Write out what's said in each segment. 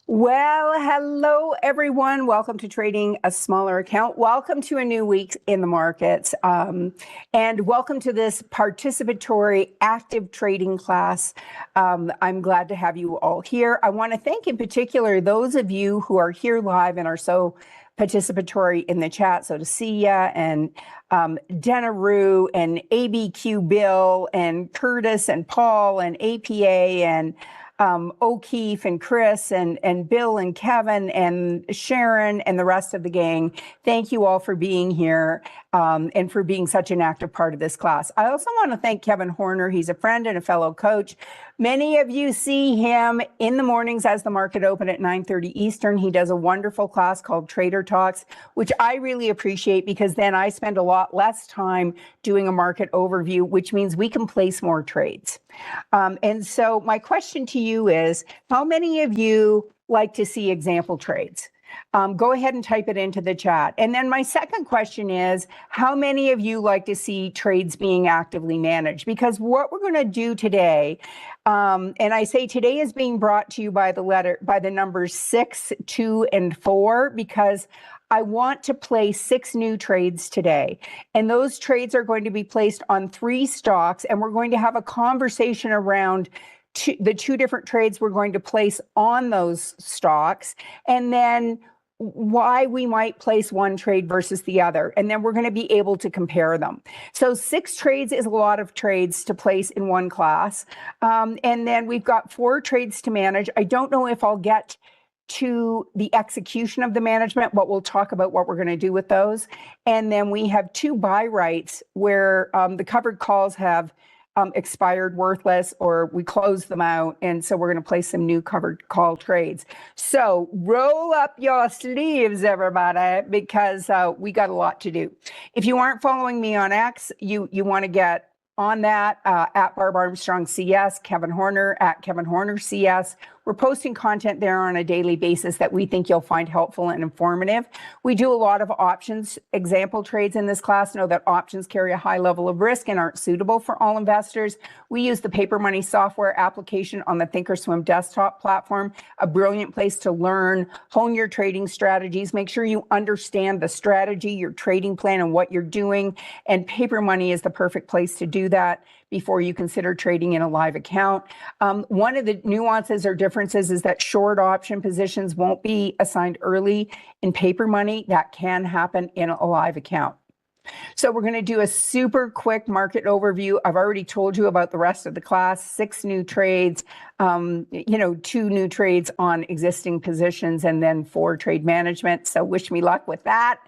Well, hello everyone. Welcome to Trading a Smaller Account. Welcome to a new week in the markets. And welcome to this participatory active trading class. I'm glad to have you all here. I want to thank in particular those of you who are here live and are so participatory in the chat. So to Sia and Denaroo and ABQ Bill and Curtis and Paul and APA and O'Keefe and Chris and Bill and Kevin and Sharon and the rest of the gang. Thank you all for being here and for being such an active part of this class. I also want to thank Kevin Horner. He's a friend and a fellow coach. Many of you see him in the mornings as the market open at 9:30 Eastern. He does a wonderful class called Trader Talks, which I really appreciate because then I spend a lot less time doing a market overview, which means we can place more trades. And so my question to you is, how many of you like to see example trades? Go ahead and type it into the chat. And then my second question is, how many of you like to see trades being actively managed? Because what we're going to do today, and I say today is being brought to you by the numbers 6, 2, and 4, because I want to place 6 new trades today. And those trades are going to be placed on 3 stocks, and we're going to have a conversation around the 2 different trades we're going to place on those stocks, and then why we might place one trade versus the other. And then we're going to be able to compare them. So 6 trades is a lot of trades to place in one class. And then we've got 4 trades to manage. I don't know if I'll get to the execution of the management, but we'll talk about what we're going to do with those. And then we have 2 buy rights where the covered calls have expired, worthless, or we close them out. And so we're going to place some new covered call trades. So roll up your sleeves, everybody, because we got a lot to do. If you aren't following me on X, you want to get on that at Barb Armstrong CS, Kevin Horner at Kevin Horner CS. We're posting content there on a daily basis that we think you'll find helpful and informative. We do a lot of options example trades in this class. Know that options carry a high level of risk and aren't suitable for all investors. We use the Paper Money software application on the Thinkorswim desktop platform, a brilliant place to learn, hone your trading strategies, make sure you understand the strategy, your trading plan, and what you're doing. And Paper Money is the perfect place to do that before you consider trading in a live account. One of the nuances or differences is that short option positions won't be assigned early in Paper Money. That can happen in a live account. So we're going to do a super quick market overview. I've already told you about the rest of the class, 6 new trades, 2 new trades on existing positions, and then 4 trade management. So wish me luck with that.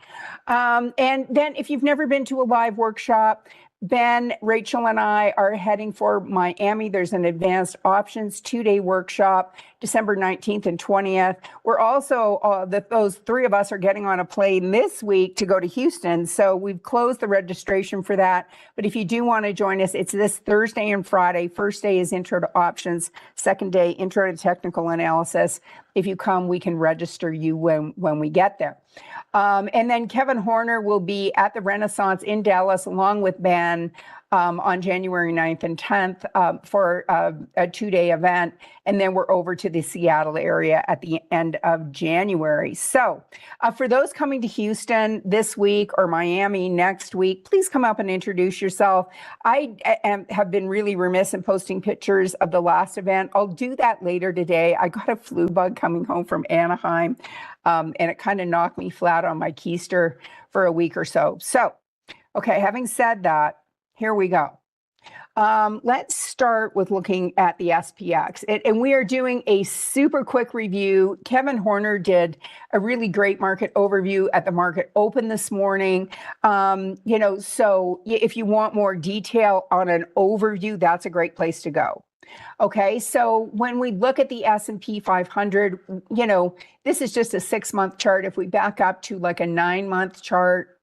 And then if you've never been to a live workshop, Ben, Rachel, and I are heading for Miami. There's an advanced options 2-day workshop, December 19th and 20th. We're also, those 3 of us are getting on a plane this week to go to Houston. So we've closed the registration for that. But if you do want to join us, it's this Thursday and Friday. First day is intro to options. Second day, intro to technical analysis. If you come, we can register you when we get there. And then Kevin Horner will be at the Renaissance in Dallas along with Ben on January 9th and 10th for a 2-day event. And then we're over to the Seattle area at the end of January. So for those coming to Houston this week or Miami next week, please come up and introduce yourself. I have been really remiss in posting pictures of the last event. I'll do that later today. I got a flu bug coming home from Anaheim, and it kind of knocked me flat on my keister for a week or so. So, okay, having said that, here we go. Let's start with looking at the SPX. And we are doing a super quick review. Kevin Horner did a really great market overview at the market open this morning. So if you want more detail on an overview, that's a great place to go. Okay, so when we look at the S&P 500, this is just a 6-month chart. If we back up to like a 9-month chart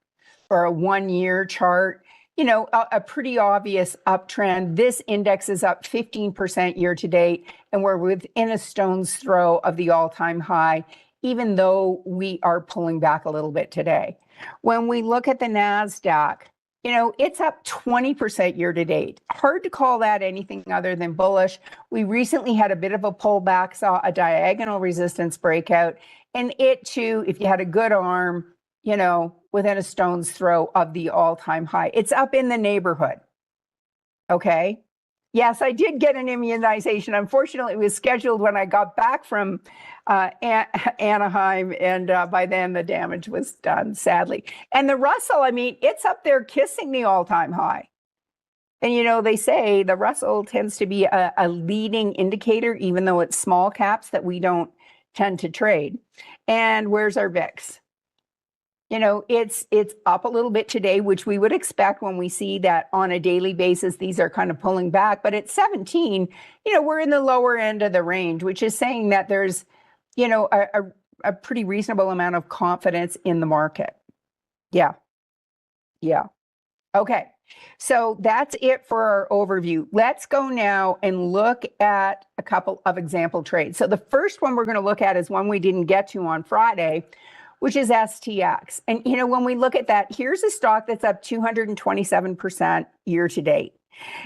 or a 1-year chart, a pretty obvious uptrend. This index is up 15% year to date, and we're within a stone's throw of the all-time high, even though we are pulling back a little bit today. When we look at the NASDAQ, You know, it's up 20% year to date. Hard to call that anything other than bullish. We recently had a bit of a pullback, saw a diagonal resistance breakout, and it too, if you had a good arm, you know, within a stone's throw of the all-time high. It's up in the neighborhood. Okay. Yes, I did get an immunization. Unfortunately, it was scheduled when I got back from Anaheim, and by then the damage was done, sadly. And the Russell, I mean, it's up there kissing the all-time high. And, you know, they say the Russell tends to be a leading indicator, even though it's small caps that we don't tend to trade. And where's our VIX? You know, it's up a little bit today, which we would expect when we see that on a daily basis, these are kind of pulling back. But at 17, you know, we're in the lower end of the range, which is saying that there's, you know, a pretty reasonable amount of confidence in the market. Yeah. Yeah. Okay. So that's it for our overview. Let's go now and look at a couple of example trades. So the first one we're going to look at is one we didn't get to on Friday, which is STX. And, you know, when we look at that, here's a stock that's up 227% year to date.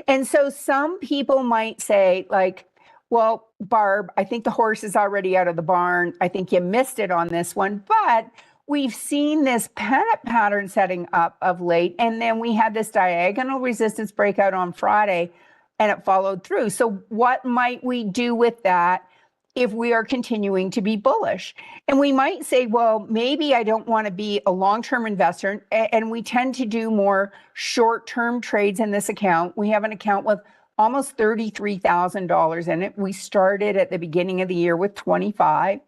And so some people might say, like, well, Barb, I think the horse is already out of the barn. I think you missed it on this one. But we've seen this panic pattern setting up of late. And then we had this diagonal resistance breakout on Friday, and it followed through. So what might we do with that if we are continuing to be bullish? And we might say, well, maybe I don't want to be a long-term investor. And we tend to do more short-term trades in this account. We have an account with almost $33,000 in it. We started at the beginning of the year with 25.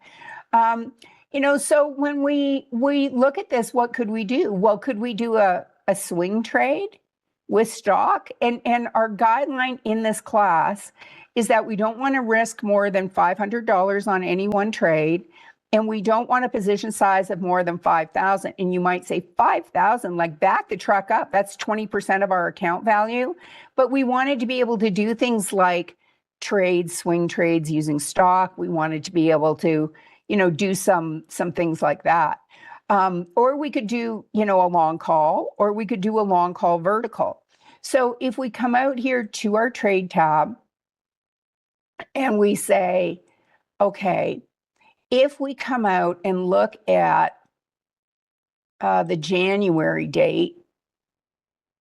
You know, so when we look at this, what could we do? Well, could we do a swing trade with stock? And our guideline in this class is that we don't want to risk more than $500 on any one trade, and we don't want a position size of more than 5,000. And you might say 5,000, like back the truck up, that's 20% of our account value. But we wanted to be able to do things like trades, swing trades using stock. We wanted to be able to, you know, do some things like that. Or we could do, you know, a long call, or we could do a long call vertical. So if we come out here to our trade tab, and we say, okay, if we come out and look at the January date,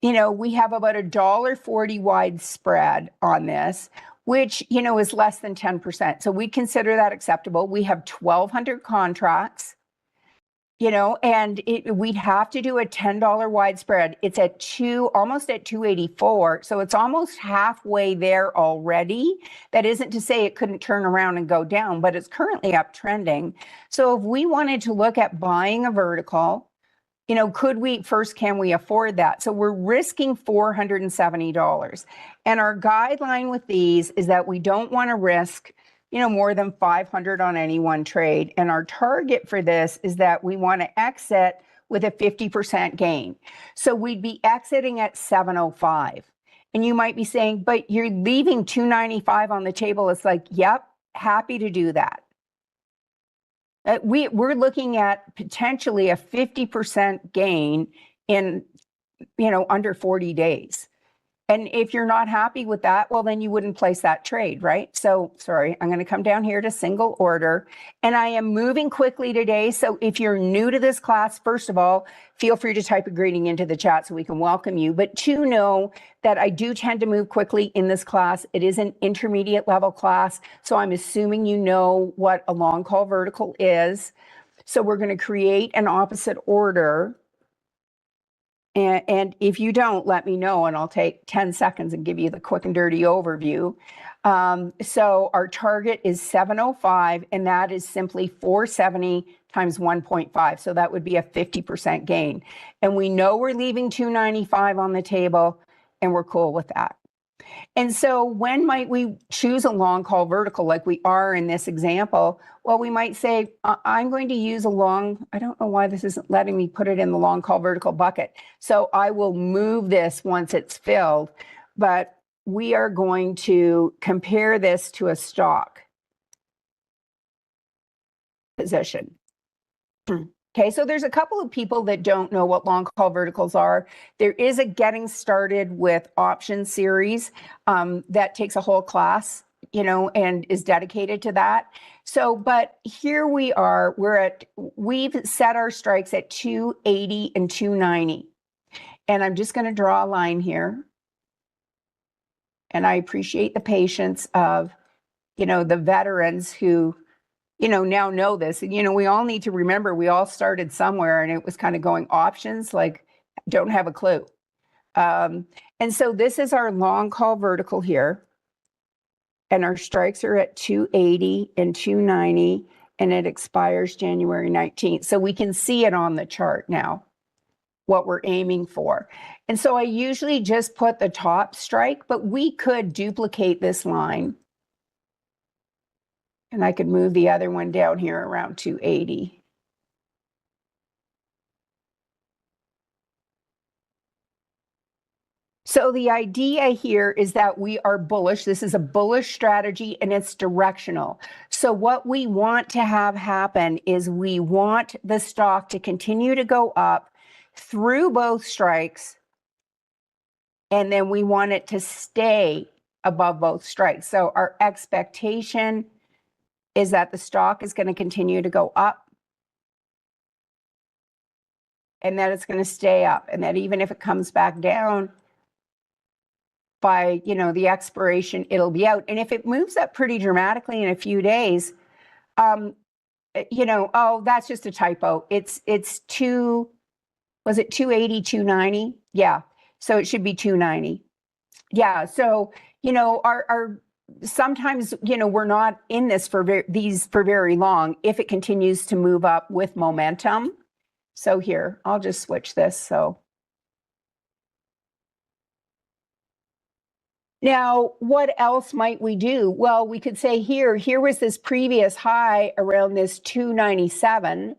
you know, we have about $1.40 wide spread on this, which, you know, is less than 10%. So we consider that acceptable. We have 1,200 contracts, you know, and we'd have to do a $10 wide spread. It's at almost at 284. So it's almost halfway there already. That isn't to say it couldn't turn around and go down, but it's currently uptrending. So if we wanted to look at buying a vertical, you know, can we afford that? So we're risking $470. And our guideline with these is that we don't want to risk, you know, more than 500 on any one trade. And our target for this is that we want to exit with a 50% gain. So we'd be exiting at 705. And you might be saying, but you're leaving 295 on the table. It's like, yep, happy to do that. We're looking at potentially a 50% gain in, you know, under 40 days. And if you're not happy with that, well, then you wouldn't place that trade, right? So, sorry, I'm going to come down here to single order, and I am moving quickly today. So if you're new to this class, first of all, feel free to type a greeting into the chat so we can welcome you. But to know that I do tend to move quickly in this class. It is an intermediate level class. So I'm assuming you know what a long call vertical is. So we're going to create an opposite order. And if you don't, let me know, and I'll take 10 seconds and give you the quick and dirty overview. So our target is 705, and that is simply 470 times 1.5. So that would be a 50% gain. And we know we're leaving 295 on the table, and we're cool with that. And so when might we choose a long call vertical like we are in this example? Well, we might say, I'm going to use I don't know why this isn't letting me put it in the long call vertical bucket. So I will move this once it's filled, but we are going to compare this to a stock position. Okay, so there's a couple of people that don't know what long call verticals are. There is a getting started with options series that takes a whole class, and is dedicated to that. So, but here we are, we've set our strikes at 280 and 290. And I'm just going to draw a line here. And I appreciate the patience of, the veterans who now know this. And, we all need to remember we all started somewhere and it was kind of going options, like don't have a clue. And so this is our long call vertical here. And our strikes are at 280 and 290, and it expires January 19th. So we can see it on the chart now, what we're aiming for. And so I usually just put the top strike, but we could duplicate this line. And I could move the other one down here around 280. So the idea here is that we are bullish. This is a bullish strategy and it's directional. So what we want to have happen is we want the stock to continue to go up through both strikes, and then we want it to stay above both strikes. So our expectation is that the stock is going to continue to go up, and that it's going to stay up, and that even if it comes back down by, the expiration, it'll be out. And if it moves up pretty dramatically in a few days, oh, that's just a typo. Was it 280, 290? Yeah. So it should be 290. Yeah. So, our sometimes, we're not in this for very long if it continues to move up with momentum. So here, I'll just switch this. So now, what else might we do? Well, we could say here was this previous high around this 297,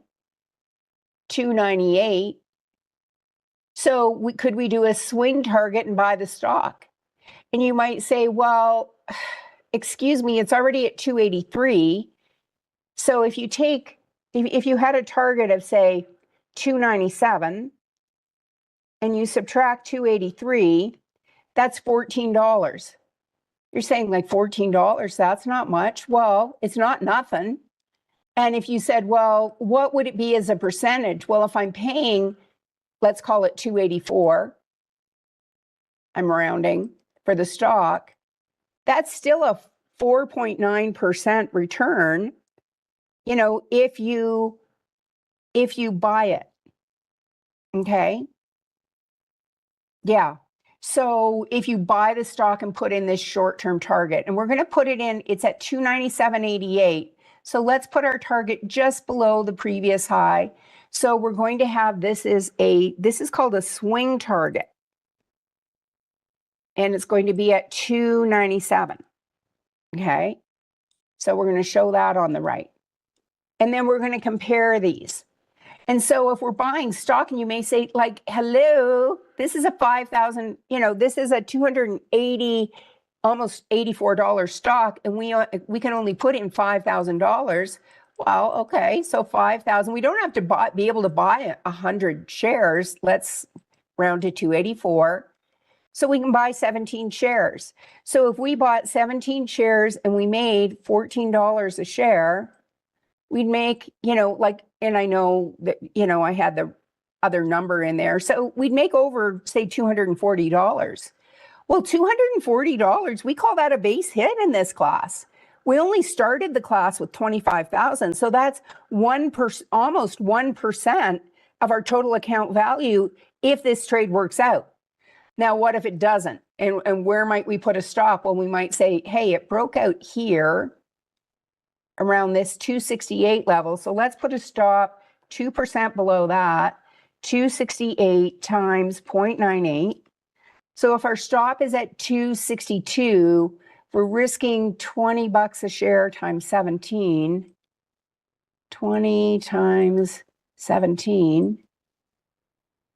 298. So could we do a swing target and buy the stock? And you might say, well, excuse me, it's already at 283. So if you had a target of, say, 297 and you subtract 283, that's $14. You're saying like $14, that's not much. Well, it's not nothing. And if you said, well, what would it be as a percentage? Well, if I'm paying, let's call it 284, I'm rounding for the stock, that's still a 4.9% return, if you buy it. Okay. Yeah. So if you buy the stock and put in this short-term target, and we're going to put it in, it's at 297.88. So let's put our target just below the previous high. So we're going to have, this is called a swing target. And it's going to be at 297. Okay. So we're going to show that on the right. And then we're going to compare these. And so if we're buying stock, and you may say, like, hello, this is a 5,000, this is a 280, almost $84 stock, and we can only put in $5,000. Well, okay, so 5,000. We don't have to be able to buy 100 shares. Let's round to 284. So we can buy 17 shares. So if we bought 17 shares and we made $14 a share, we'd make, and I know that, I had the other number in there. So we'd make over, say, $240. Well, $240, we call that a base hit in this class. We only started the class with 25,000. So that's almost 1% of our total account value if this trade works out. Now, what if it doesn't? And where might we put a stop? Well, we might say, hey, it broke out here around this 268 level. So let's put a stop 2% below that, 268 times 0.98. So if our stop is at 262, we're risking $20 a share times 17. 20 times 17.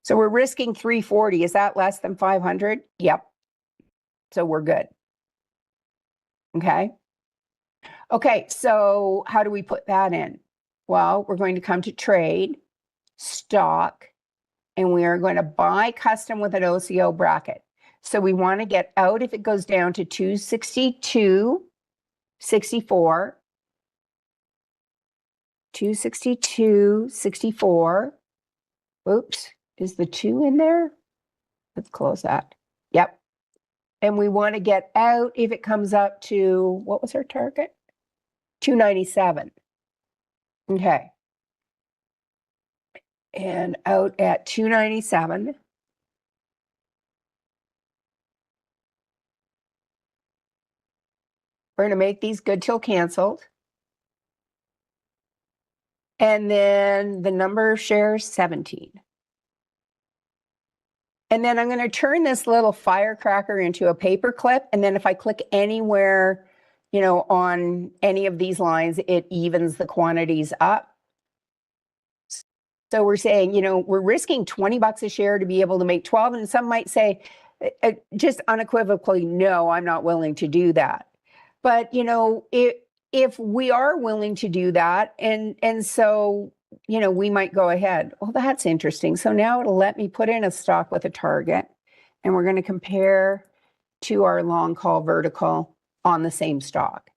So we're risking 340. Is that less than 500? Yep. So we're good. Okay. Okay, so how do we put that in? Well, we're going to come to trade. stock, and we are going to buy custom with an OCO bracket. So we want to get out if it goes down to 262.64, 262.64. Oops, is the 2 in there? Let's close that. Yep. And we want to get out if it comes up to, what was our target? 297. Okay. And out at 297. We're going to make these good till canceled. And then the number of shares, 17. And then I'm going to turn this little firecracker into a paper clip. And then if I click anywhere, you know, on any of these lines, it evens the quantities up. So we're saying, you know, we're risking 20 bucks a share to be able to make 12. And some might say, just unequivocally, no, I'm not willing to do that. But, you know, if we are willing to do that, and so, you know, we might go ahead. Well, that's interesting. So now it'll let me put in a stock with a target, and we're going to compare to our long call vertical on the same stock.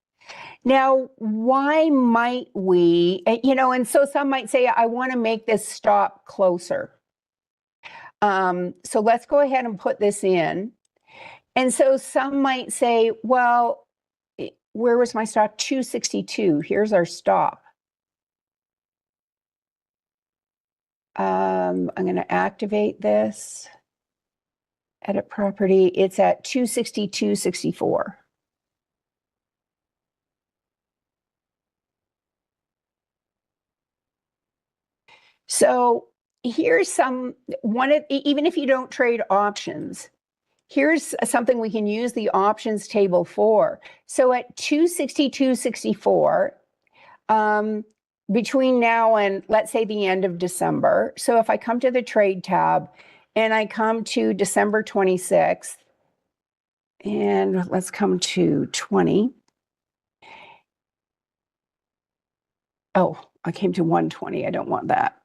Now, why might we, you know, and so some might say, I want to make this stop closer. So let's go ahead and put this in. And so some might say, well, where was my stop? 262. Here's our stop. I'm going to activate this. Edit property. It's at 262.64. So here's even if you don't trade options, here's something we can use the options table for. So at 262.64, between now and let's say the end of December. So if I come to the trade tab and I come to December 26th, and let's come to 20. Oh, I came to 120. I don't want that.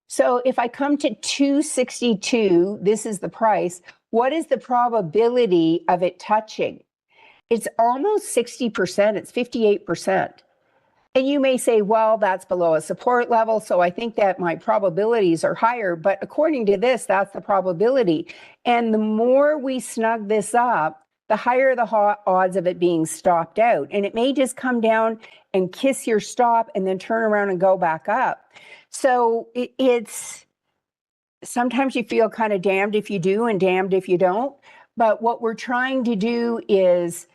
So if I come to 262, this is the price. What is the probability of it touching? It's almost 60%. It's 58%. And you may say, well, that's below a support level, so I think that my probabilities are higher. But according to this, that's the probability. And the more we snug this up, the higher the odds of it being stopped out. And it may just come down and kiss your stop and then turn around and go back up. So it's sometimes you feel kind of damned if you do and damned if you don't. But what we're trying to do is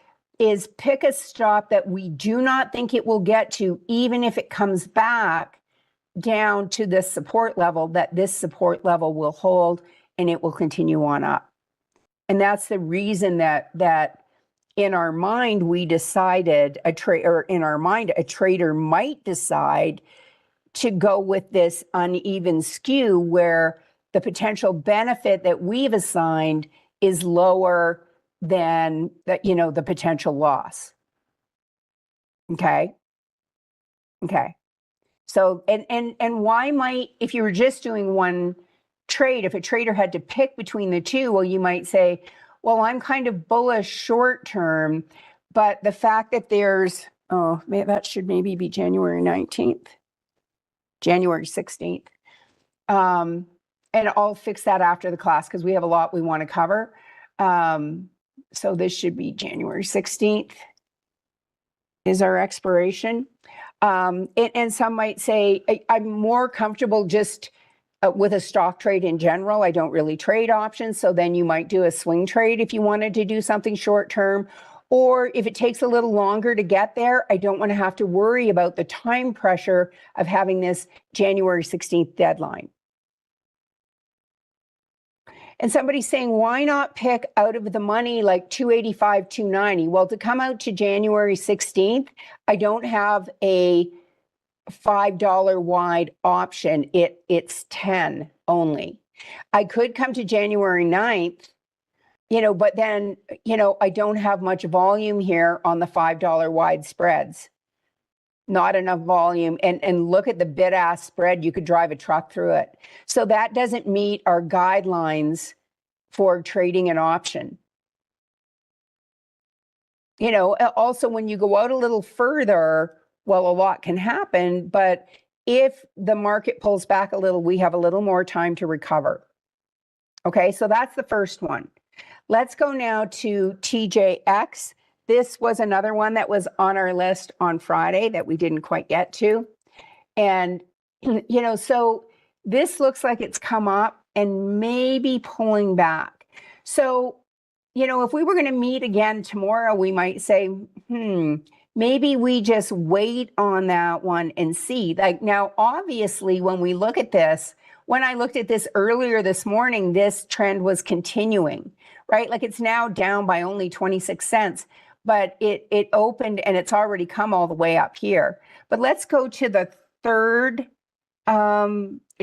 pick a stop that we do not think it will get to, even if it comes back down to this support level, that this support level will hold and it will continue on up. And that's the reason that in our mind, we decided a trader might decide to go with this uneven skew where the potential benefit that we've assigned is lower than that, you know, the potential loss. Okay. So, and why might, if you were just doing one trade, if a trader had to pick between the two, well, you might say, well, I'm kind of bullish short term, but the fact that there's, that should maybe be January 19th, January 16th. And I'll fix that after the class because we have a lot we want to cover. So this should be January 16th is our expiration. And some might say, I'm more comfortable just with a stock trade in general. I don't really trade options. So then you might do a swing trade if you wanted to do something short term. Or if it takes a little longer to get there, I don't want to have to worry about the time pressure of having this January 16th deadline. And somebody's saying, why not pick out of the money like 285, 290? Well, to come out to January 16th, I don't have a $5 wide option. It's 10 only. I could come to January 9th, you know, but then, you know, I don't have much volume here on the $5 wide spreads. not enough volume, and look at the bid-ask spread. You could drive a truck through it. So that doesn't meet our guidelines for trading an option. You know, also when you go out a little further, well, a lot can happen, but if the market pulls back a little, we have a little more time to recover. Okay, so that's the first one. Let's go now to TJX. This was another one that was on our list on Friday that we didn't quite get to. And, you know, so this looks like it's come up and maybe pulling back. So, you know, if we were going to meet again tomorrow, we might say, maybe we just wait on that one and see. Like now, obviously, when we look at this, when I looked at this earlier this morning, this trend was continuing, right? Like it's now down by only 26 cents, but it opened and it's already come all the way up here. But let's go to the third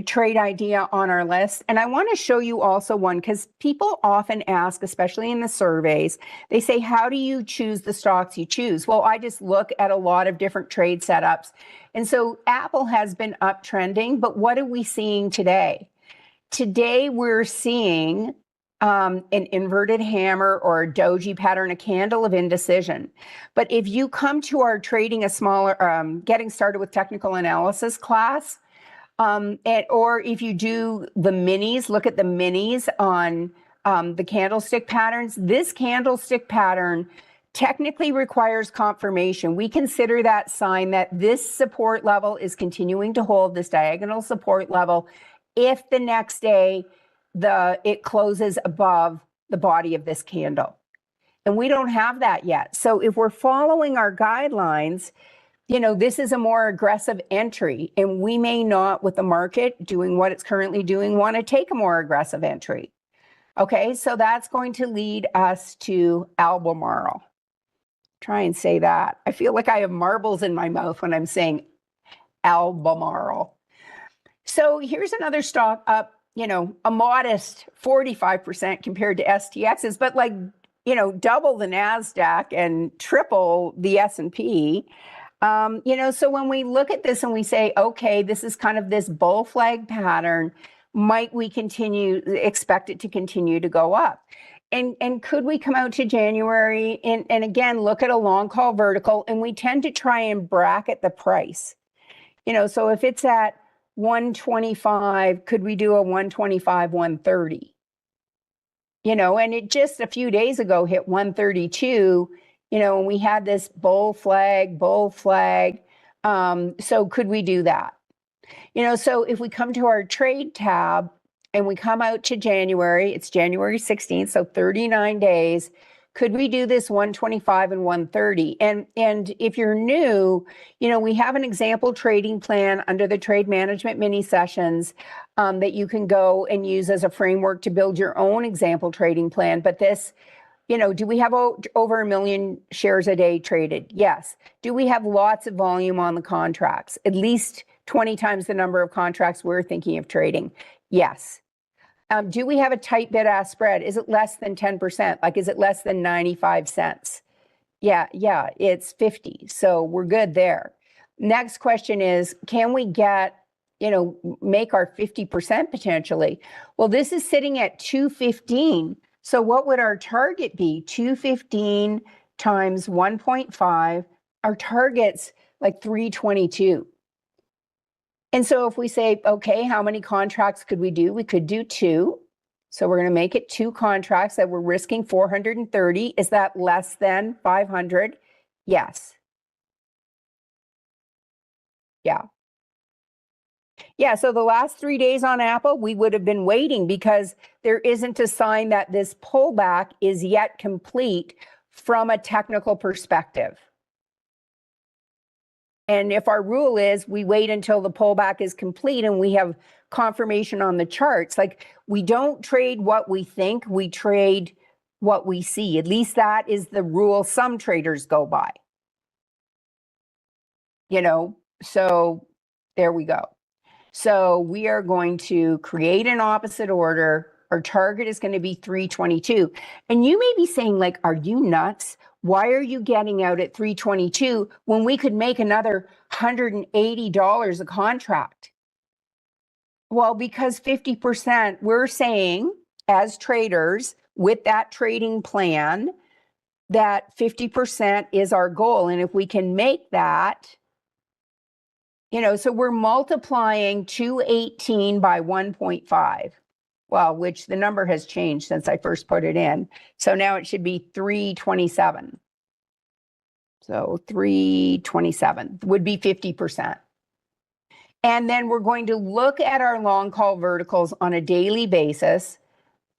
trade idea on our list. And I want to show you also one, because people often ask, especially in the surveys, they say, how do you choose the stocks you choose? Well, I just look at a lot of different trade setups. And so Apple has been uptrending, but what are we seeing today? Today, we're seeing an inverted hammer or a doji pattern, a candle of indecision. But if you come to our trading a smaller, getting started with technical analysis class, or if you do the minis, look at the minis on the candlestick patterns. This candlestick pattern technically requires confirmation. We consider that sign that this support level is continuing to hold, this diagonal support level, if the next day it closes above the body of this candle. And we don't have that yet. So if we're following our guidelines, you know, this is a more aggressive entry, and we may not, with the market doing what it's currently doing, want to take a more aggressive entry. Okay, so that's going to lead us to Albemarle. Try and say that. I feel like I have marbles in my mouth when I'm saying Albemarle. So here's another stock up, you know, a modest 45% compared to STX's, but like, you know, double the NASDAQ and triple the S&P. You know, so when we look at this and we say, okay, this is kind of this bull flag pattern, might we expect it to continue to go up? And could we come out to January and again, look at a long call vertical, and we tend to try and bracket the price. You know, so if it's at 125, could we do a 125, 130? You know, and it just a few days ago hit 132. You know, and we had this bull flag. So could we do that? You know, so if we come to our trade tab and we come out to January, it's January 16th, so 39 days, could we do this 125 and 130? And if you're new, you know, we have an example trading plan under the trade management mini sessions that you can go and use as a framework to build your own example trading plan. But this, you know, do we have over 1 million shares a day traded? Yes. Do we have lots of volume on the contracts? At least 20 times the number of contracts we're thinking of trading? Yes. Do we have a tight bid-ask spread? Is it less than 10%? Like, is it less than 95 cents? Yeah, it's 50. So we're good there. Next question is, can we get, you know, make our 50% potentially? Well, this is sitting at 215. So what would our target be? 215 times 1.5. Our target's like 322. And so if we say, okay, how many contracts could we do? We could do 2. So we're going to make it 2 contracts that we're risking 430. Is that less than 500? Yes. Yeah, so the last 3 days on Apple, we would have been waiting because there isn't a sign that this pullback is yet complete from a technical perspective. And if our rule is we wait until the pullback is complete and we have confirmation on the charts, like we don't trade what we think, we trade what we see. At least that is the rule some traders go by. You know, so there we go. So we are going to create an opposite order. Our target is going to be 322. And you may be saying, like, are you nuts? Why are you getting out at 322 when we could make another $180 a contract? Well, because 50%, we're saying as traders with that trading plan that 50% is our goal. And if we can make that, so we're multiplying 218 by 1.5. Well, which the number has changed since I first put it in. So now it should be 327. So 327 would be 50%. And then we're going to look at our long call verticals on a daily basis.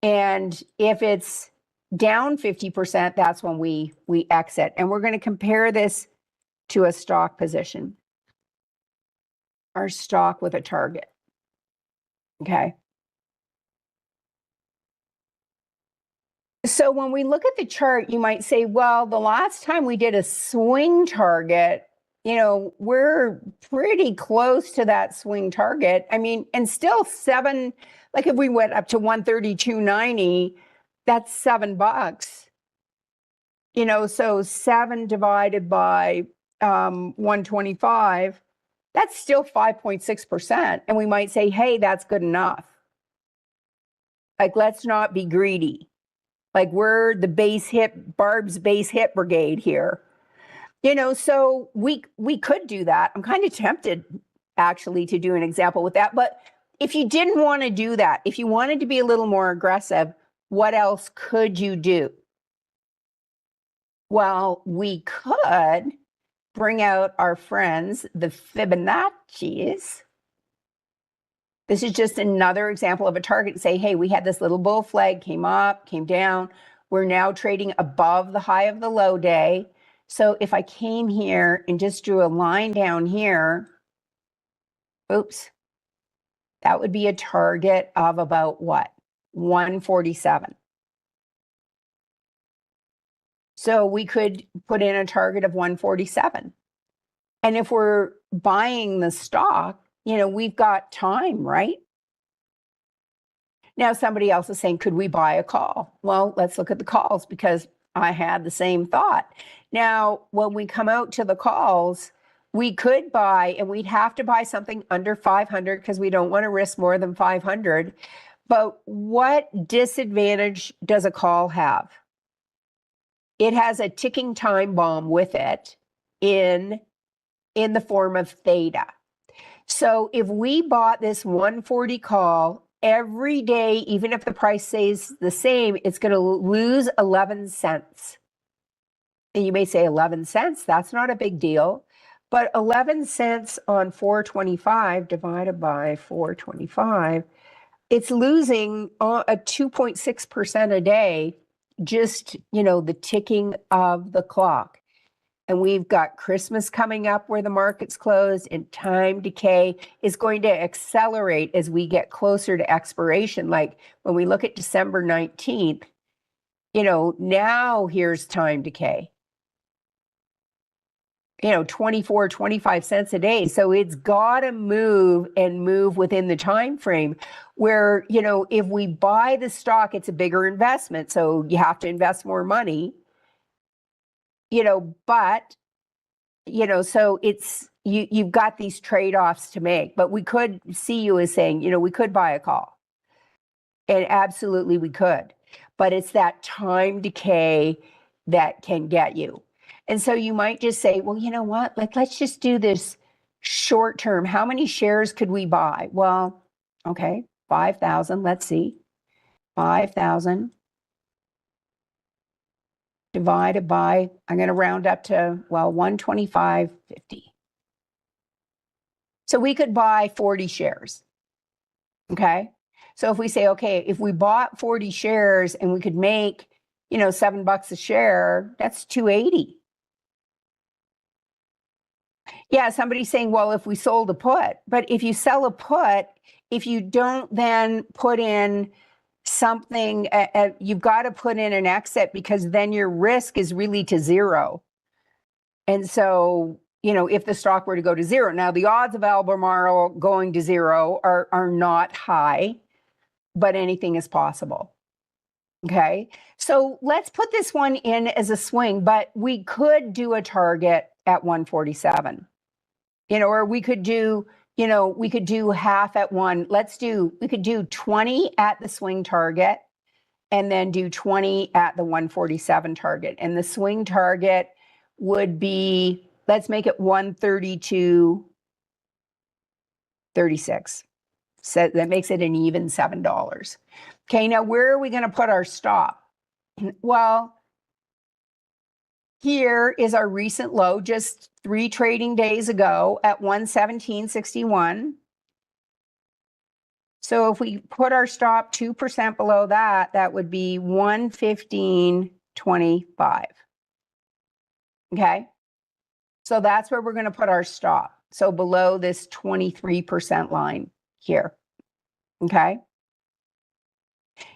And if it's down 50%, that's when we exit. And we're going to compare this to a stock position. Our stock with a target. Okay. So when we look at the chart, you might say, well, the last time we did a swing target, we're pretty close to that swing target. I mean, and still like if we went up to 132.90, that's $7. So 7 divided by 125, that's still 5.6%. And we might say, hey, that's good enough. Like, let's not be greedy. Like, we're the Barb's base hit brigade here. So we could do that. I'm kind of tempted actually to do an example with that. But if you didn't want to do that, if you wanted to be a little more aggressive, what else could you do? Well, we could bring out our friends, the Fibonacci's. This is just another example of a target. Say, hey, we had this little bull flag, came up, came down. We're now trading above the high of the low day. So if I came here and just drew a line down here, oops, that would be a target of about what? 147. So we could put in a target of 147. And if we're buying the stock, we've got time, right? Now, somebody else is saying, could we buy a call? Well, let's look at the calls because I had the same thought. Now, when we come out to the calls, we could buy, and we'd have to buy something under 500 because we don't want to risk more than 500. But what disadvantage does a call have? It has a ticking time bomb with it in the form of theta. So if we bought this 140 call every day, even if the price stays the same, it's going to lose 11 cents. And you may say 11 cents, that's not a big deal. But 11 cents on 425 divided by 425, it's losing a 2.6% a day, just, the ticking of the clock. And we've got Christmas coming up where the market's closed, and time decay is going to accelerate as we get closer to expiration. Like when we look at December 19th, now here's time decay. 24, 25 cents a day. So it's got to move within the time frame where, if we buy the stock, it's a bigger investment. So you have to invest more money. But, so it's, you've got these trade-offs to make, but we could see you as saying, we could buy a call. And absolutely we could, but it's that time decay that can get you. And so you might just say, well, you know what, let's just do this short term. How many shares could we buy? Well, okay, 5,000, let's see, 5,000. Divided by, I'm going to round up to, 125.50. So we could buy 40 shares. Okay. So if we say, okay, if we bought 40 shares and we could make, $7 a share, that's 280. Yeah. Somebody's saying, well, if we sold a put, but if you sell a put, if you don't then put in something, you've got to put in an exit because then your risk is really to zero. And so, if the stock were to go to zero, now the odds of Albemarle going to zero are not high, but anything is possible. Okay, so let's put this one in as a swing, but we could do a target at 147. Or we could do, we could do half at one. We could do 20 at the swing target and then do 20 at the 147 target. And the swing target would be, let's make it 132.36. So that makes it an even $7. Okay, now where are we going to put our stop? Well, here is our recent low just 3 trading days ago at 117.61. So if we put our stop 2% below that, that would be 115.25. Okay, so that's where we're going to put our stop. So below this 23% line here. Okay.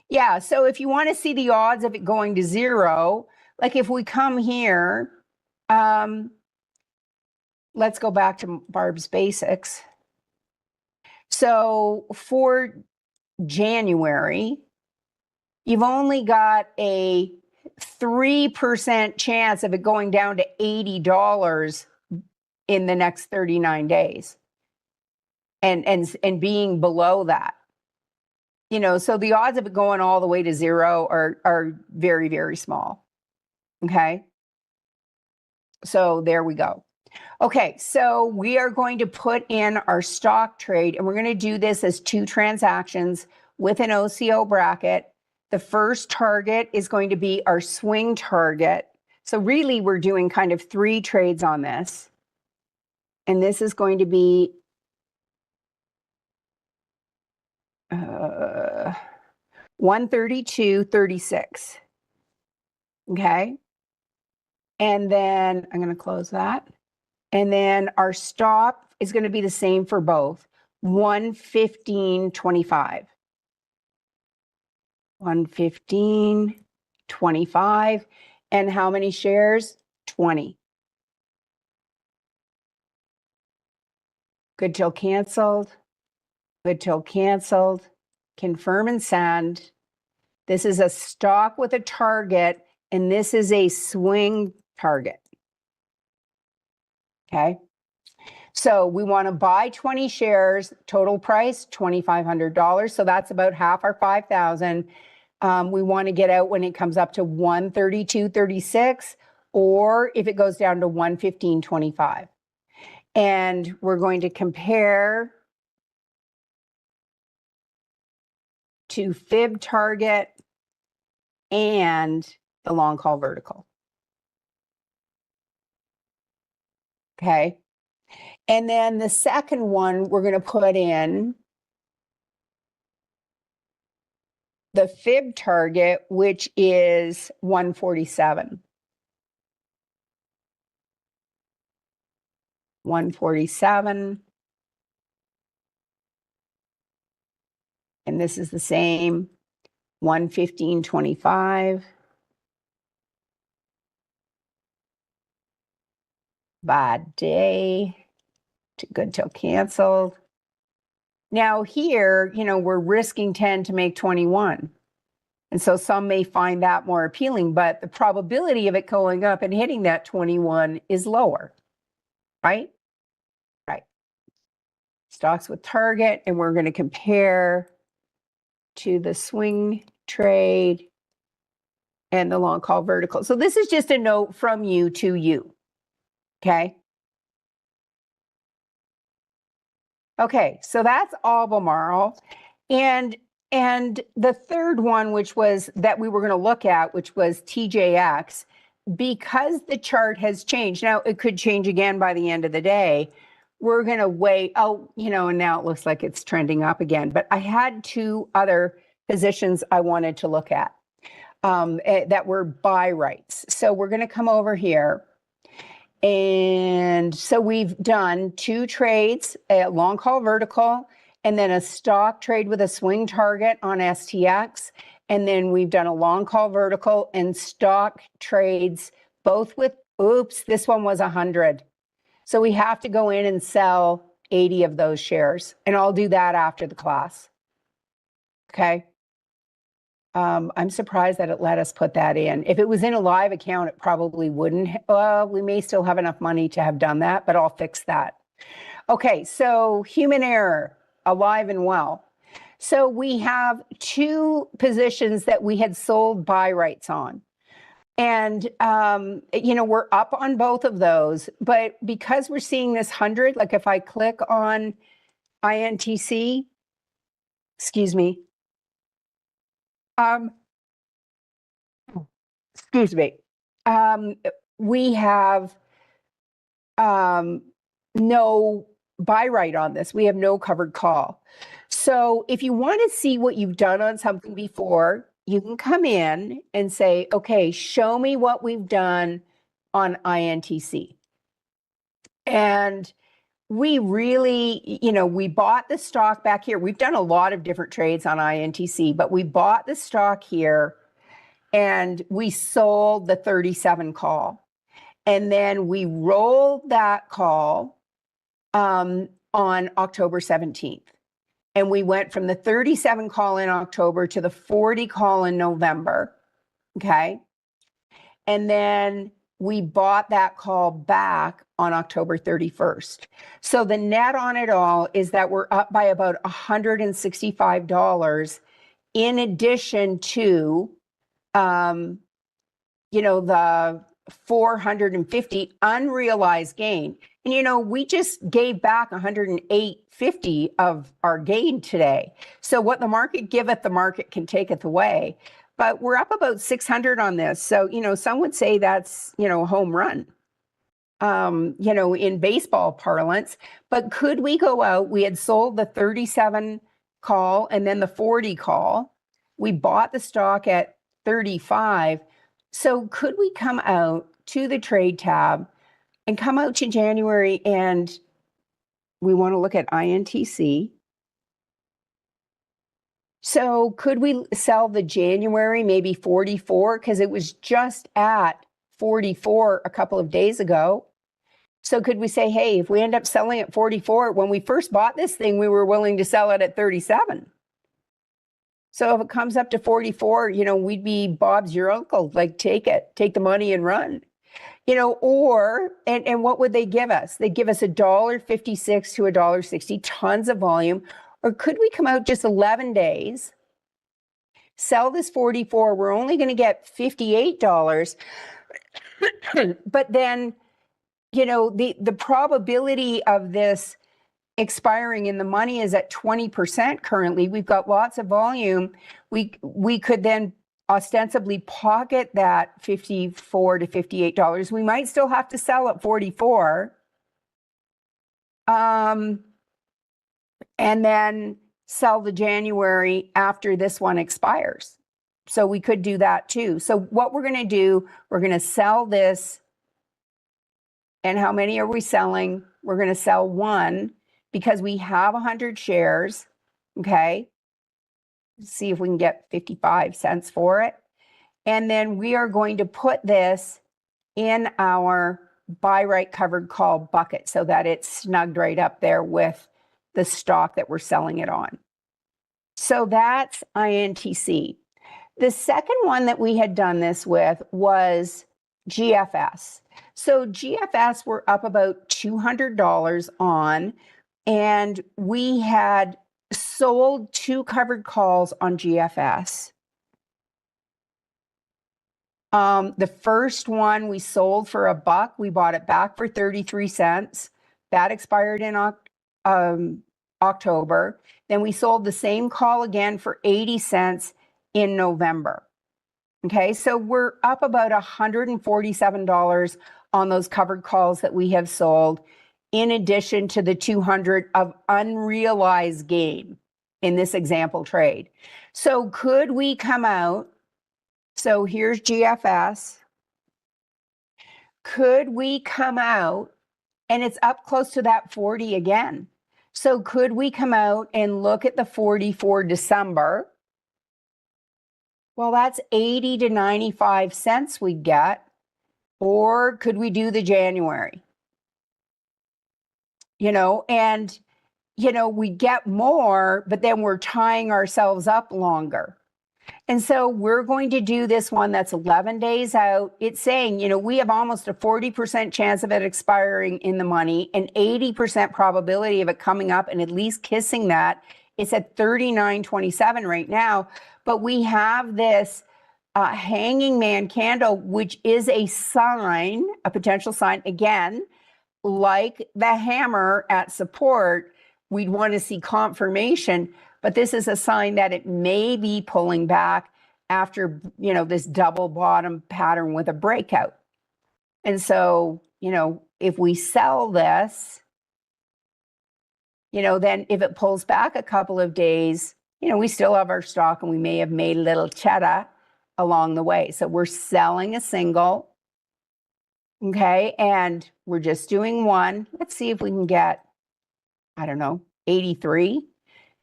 Yeah, so if you want to see the odds of it going to zero, like if we come here, let's go back to Barb's Basics. So for January, you've only got a 3% chance of it going down to $80 in the next 39 days and being below that. So the odds of it going all the way to zero are very, very small. Okay. So there we go. Okay, so we are going to put in our stock trade, and we're going to do this as 2 transactions with an OCO bracket. The first target is going to be our swing target. So really, we're doing kind of 3 trades on this. And this is going to be 132.36. Okay. And then I'm going to close that. And then our stop is going to be the same for both, 115.25. 115.25. And how many shares? 20. Good till canceled. Good till canceled. Confirm and send. This is a stock with a target, and this is a swing target. Okay. So we want to buy 20 shares, total price $2,500. So that's about half our 5,000. We want to get out when it comes up to 132.36, or if it goes down to 115.25. And we're going to compare to fib target and the long call vertical. Okay. And then the second one, we're going to put in the fib target, which is 147. 147. And this is the same, 115.25. Bad day. Good till canceled. Now here, we're risking 10 to make 21. And so some may find that more appealing, but the probability of it going up and hitting that 21 is lower, right? Right. Stocks with target, and we're going to compare to the swing trade and the long call vertical. So this is just a note from you to you. Okay. Okay, so that's Albemarle. And the third one, which was that we were going to look at, which was TJX, because the chart has changed. Now, it could change again by the end of the day. We're going to wait. Oh, and now it looks like it's trending up again. But I had 2 other positions I wanted to look at that were buy rights. So we're going to come over here. And so we've done 2 trades, a long call vertical, and then a stock trade with a swing target on STX. And then we've done a long call vertical and stock trades, both with, this one was 100. So we have to go in and sell 80 of those shares. And I'll do that after the class. Okay. I'm surprised that it let us put that in. If it was in a live account, it probably wouldn't. We may still have enough money to have done that, but I'll fix that. Okay, so human error, alive and well. So we have two positions that we had sold buy rights on. And, we're up on both of those, but because we're seeing this 100, like if I click on INTC, excuse me, excuse me, we have no buy right on this. We have no covered call. So if you want to see what you've done on something before, you can come in and say, okay, show me what we've done on INTC. And we really, we bought the stock back here. We've done a lot of different trades on INTC, but we bought the stock here and we sold the 37 call. And then we rolled that call on October 17th. And we went from the 37 call in October to the 40 call in November. Okay. And then we bought that call back on October 31st. So the net on it all is that we're up by about $165 in addition to, the 450 unrealized gain. And, we just gave back 108.50 of our gain today. So what the market giveth, the market can taketh away. But we're up about 600 on this. So, some would say that's, a home run, in baseball parlance. But could we go out? We had sold the 37 call and then the 40 call. We bought the stock at 35. So could we come out to the trade tab and come out to January, and we want to look at INTC. So could we sell the January, maybe 44, because it was just at 44 a couple of days ago. So could we say, hey, if we end up selling at 44, when we first bought this thing, we were willing to sell it at 37. So if it comes up to 44, we'd be Bob's your uncle, like take it, take the money and run. Or what would they give us? They'd give us $1.56 to $1.60, tons of volume. Or could we come out just 11 days, sell this 44, we're only going to get $58, but then, the probability of this expiring in the money is at 20% currently. We've got lots of volume. We could then ostensibly pocket that $54 to $58. We might still have to sell at 44. And then sell the January after this one expires. So we could do that too. So what we're going to do, we're going to sell this. And how many are we selling? We're going to sell one because we have 100 shares. Okay. See if we can get 55 cents for it. And then we are going to put this in our buy right covered call bucket so that it's snugged right up there with the stock that we're selling it on. So that's INTC. The second one that we had done this with was GFS. So GFS we're up about $200 on, and we had sold two covered calls on GFS. The first one we sold for $1. We bought it back for 33 cents. That expired in October. Then we sold the same call again for 80 cents in November. Okay, so we're up about $147 on those covered calls that we have sold, in addition to the 200 of unrealized gain in this example trade. So could we come out? So here's GFS. Could we come out? And it's up close to that 40 again. So could we come out and look at the 40 for December? Well, that's 80 to 95 cents we get. Or could we do the January? We get more, but then we're tying ourselves up longer. And so we're going to do this one that's 11 days out. It's saying, we have almost a 40% chance of it expiring in the money, an 80% probability of it coming up and at least kissing that. It's at 39.27 right now, but we have this hanging man candle, which is a sign, a potential sign, again, like the hammer at support. We'd want to see confirmation, but this is a sign that it may be pulling back after, this double bottom pattern with a breakout. And so, if we sell this, then if it pulls back a couple of days, we still have our stock and we may have made a little cheddar along the way. So we're selling a single, okay? And we're just doing one. Let's see if we can get, 83.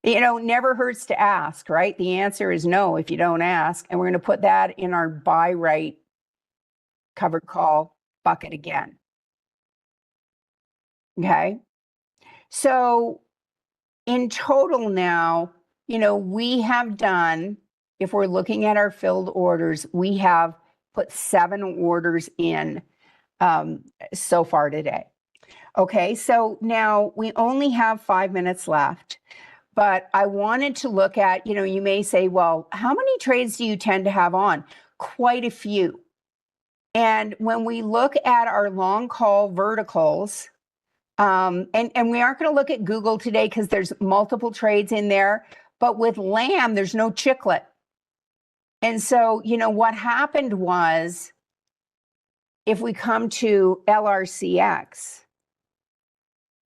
Never hurts to ask, right? The answer is no if you don't ask. And we're going to put that in our buy right covered call bucket again. Okay. So in total now, we have done, if we're looking at our filled orders, we have put 7 orders in so far today. Okay, so now we only have 5 minutes left, but I wanted to look at, you may say, well, how many trades do you tend to have on? Quite a few. And when we look at our long call verticals, and we aren't going to look at Google today because there's multiple trades in there, but with Lamb, there's no chiclet. And so, what happened was, if we come to LRCX,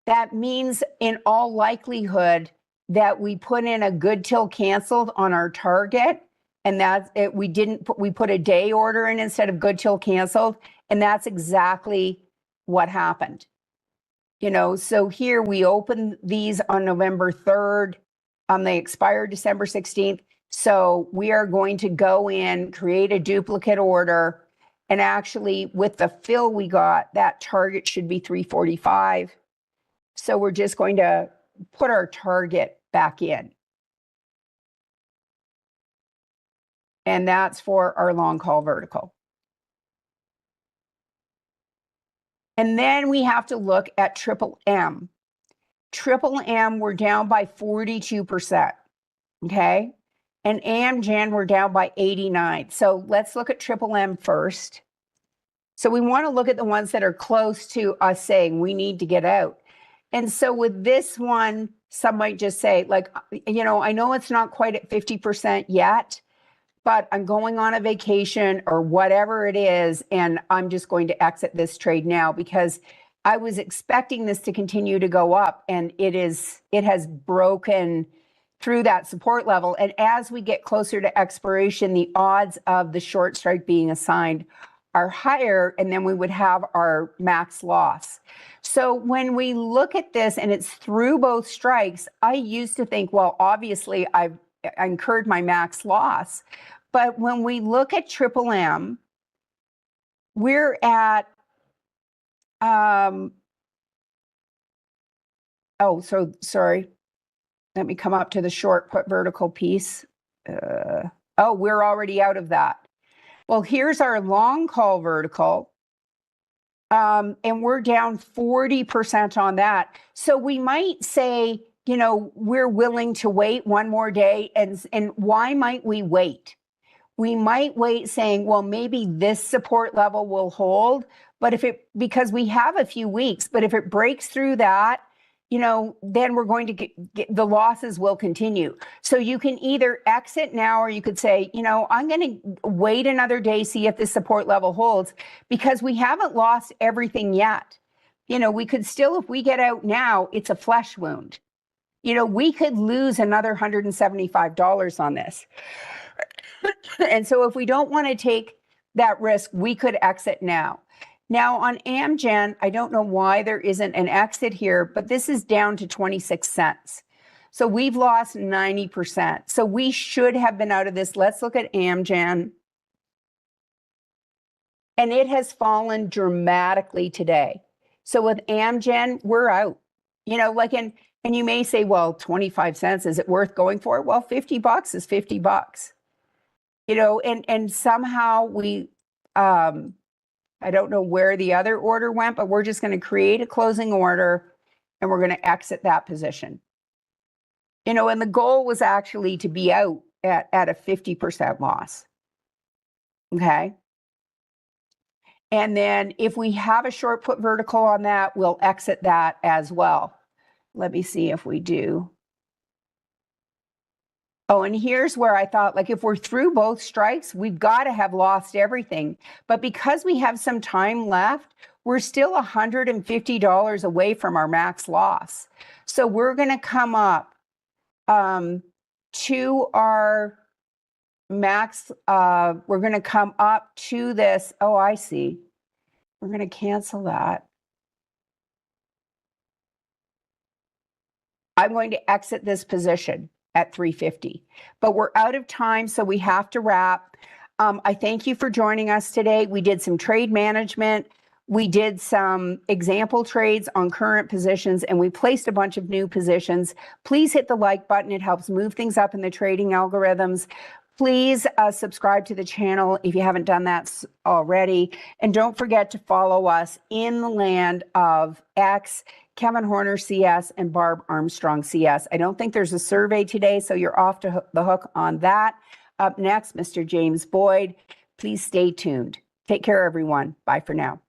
that means in all likelihood that we put in a good till canceled on our target, and that's it. We put a day order in instead of good till canceled, and that's exactly what happened. So here we opened these on November 3rd. They expired December 16th. So we are going to go in, create a duplicate order, and actually with the fill we got, that target should be 345. So we're just going to put our target back in. And that's for our long call vertical. And then we have to look at Triple M. Triple M, we're down by 42%, okay? And Amgen, we're down by 89. So let's look at Triple M first. So we want to look at the ones that are close to us saying we need to get out. And so with this one, some might just say, I know it's not quite at 50% yet, but I'm going on a vacation or whatever it is, and I'm just going to exit this trade now because I was expecting this to continue to go up, and it has broken through that support level. And as we get closer to expiration, the odds of the short strike being assigned are higher, and then we would have our max loss. So when we look at this and it's through both strikes, I used to think, well, obviously I've incurred my max loss. But when we look at Triple M, we're at, sorry. Let me come up to the short put vertical piece. We're already out of that. Well, here's our long call vertical. And we're down 40% on that. So we might say, we're willing to wait one more day. And why might we wait? We might wait saying, well, maybe this support level will hold, because we have a few weeks, but if it breaks through that, then we're going to get the losses will continue. So you can either exit now, or you could say, I'm going to wait another day, see if this support level holds, because we haven't lost everything yet. We could still, if we get out now, it's a flesh wound. We could lose another $175 on this. And so if we don't want to take that risk, we could exit now. Now on Amgen, I don't know why there isn't an exit here, but this is down to 26 cents. So we've lost 90%. So we should have been out of this. Let's look at Amgen. And it has fallen dramatically today. So with Amgen, we're out. And you may say, well, 25 cents, is it worth going for? Well, $50 is $50. you know, and somehow we, I don't know where the other order went, but we're just going to create a closing order and we're going to exit that position. You know, and the goal was actually to be out at a 50% loss. Okay. And then if we have a short put vertical on that, we'll exit that as well. Let me see if we do. Oh, and here's where I thought, like, if we're through both strikes, we've got to have lost everything. But because we have some time left, we're still $150 away from our max loss. So we're going to come up to our max. We're going to come up to this. Oh, I see. We're going to cancel that. I'm going to exit this position at 350, but we're out of time, so we have to wrap. I thank you for joining us today. We did some trade management. We did some example trades on current positions, and we placed a bunch of new positions. Please hit the like button. It helps move things up in the trading algorithms. Please subscribe to the channel if you haven't done that already. And don't forget to follow us in the land of X, Kevin Horner CS, and Barb Armstrong CS. I don't think there's a survey today, so you're off to the hook on that. Up next, Mr. James Boyd. Please stay tuned. Take care, everyone. Bye for now.